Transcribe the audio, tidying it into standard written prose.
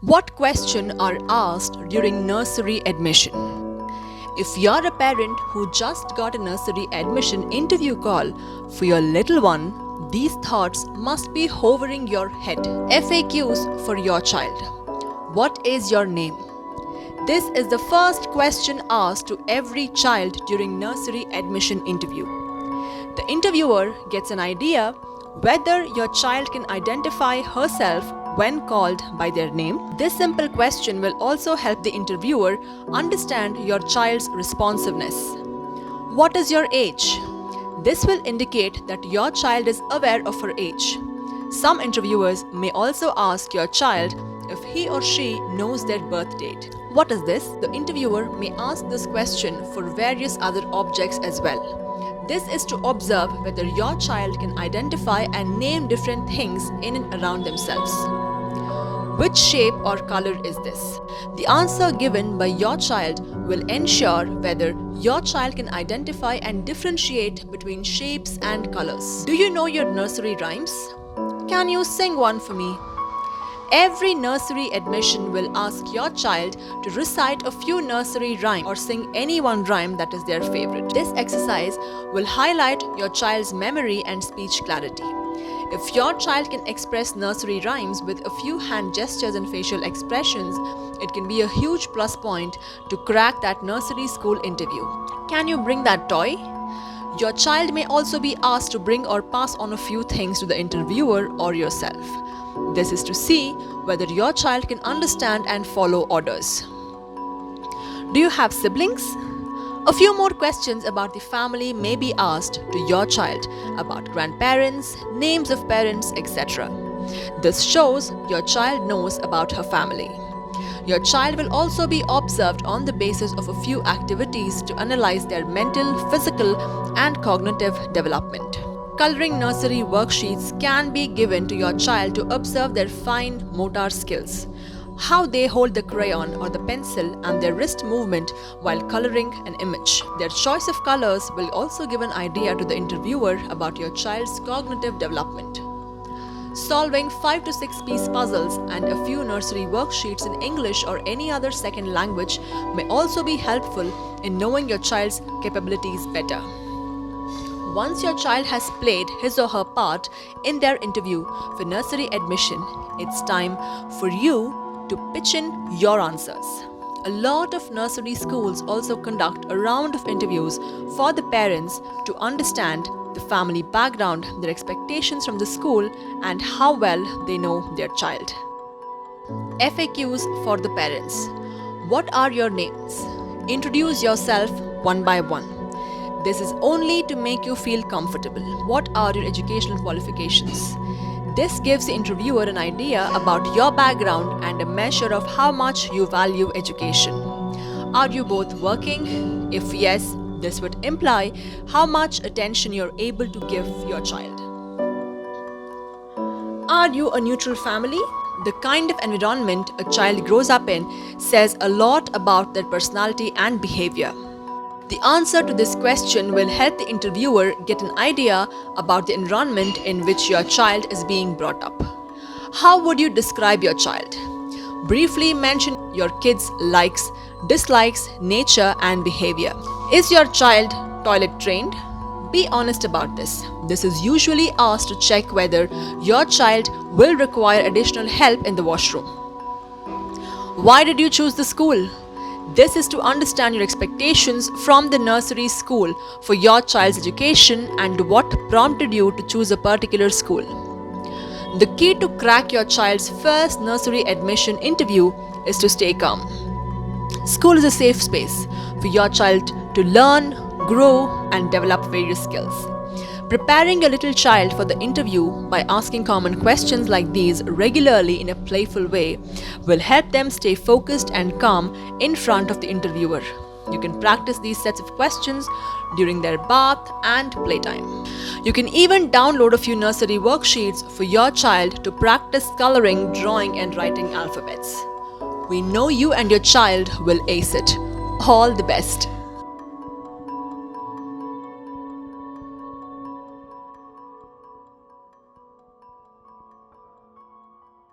What questions are asked during nursery admission? If you're a parent who just got a nursery admission interview call for your little one, these thoughts must be hovering your head. FAQs for your child. What is your name? This is the first question asked to every child during nursery admission interview. The interviewer gets an idea whether your child can identify herself when called by their name. This simple question will also help the interviewer understand your child's responsiveness. What is your age? This will indicate that your child is aware of her age. Some interviewers may also ask your child if he or she knows their birth date. What is this? The interviewer may ask this question for various other objects as well. This is to observe whether your child can identify and name different things in and around themselves. Which shape or color is this? The answer given by your child will ensure whether your child can identify and differentiate between shapes and colors. Do you know your nursery rhymes? Can you sing one for me? Every nursery admission will ask your child to recite a few nursery rhymes or sing any one rhyme that is their favorite. This exercise will highlight your child's memory and speech clarity. If your child can express nursery rhymes with a few hand gestures and facial expressions, it can be a huge plus point to crack that nursery school interview. Can you bring that toy? Your child may also be asked to bring or pass on a few things to the interviewer or yourself. This is to see whether your child can understand and follow orders. Do you have siblings? A few more questions about the family may be asked to your child about grandparents, names of parents, etc. This shows your child knows about her family. Your child will also be observed on the basis of a few activities to analyze their mental, physical, and cognitive development. Coloring nursery worksheets can be given to your child to observe their fine motor skills, how they hold the crayon or the pencil, and their wrist movement while coloring an image. Their choice of colors will also give an idea to the interviewer about your child's cognitive development. Solving 5 to 6 piece puzzles and a few nursery worksheets in English or any other second language may also be helpful in knowing your child's capabilities better. Once your child has played his or her part in their interview for nursery admission, it's time for you to pitch in your answers. A lot of nursery schools also conduct a round of interviews for the parents to understand the family background, their expectations from the school, and how well they know their child. FAQs for the parents. What are your names? Introduce yourself one by one. This is only to make you feel comfortable. What are your educational qualifications? This gives the interviewer an idea about your background and a measure of how much you value education. Are you both working? If yes, this would imply how much attention you're able to give your child. Are you a neutral family? The kind of environment a child grows up in says a lot about their personality and behavior. The answer to this question will help the interviewer get an idea about the environment in which your child is being brought up. How would you describe your child? Briefly mention your kid's likes, dislikes, nature, and behavior. Is your child toilet trained? Be honest about this. This is usually asked to check whether your child will require additional help in the washroom. Why did you choose the school? This is to understand your expectations from the nursery school for your child's education and what prompted you to choose a particular school. The key to crack your child's first nursery admission interview is to stay calm. School is a safe space for your child to learn, grow, and develop various skills. Preparing your little child for the interview by asking common questions like these regularly in a playful way will help them stay focused and calm in front of the interviewer. You can practice these sets of questions during their bath and playtime. You can even download a few nursery worksheets for your child to practice coloring, drawing, and writing alphabets. We know you and your child will ace it. All the best.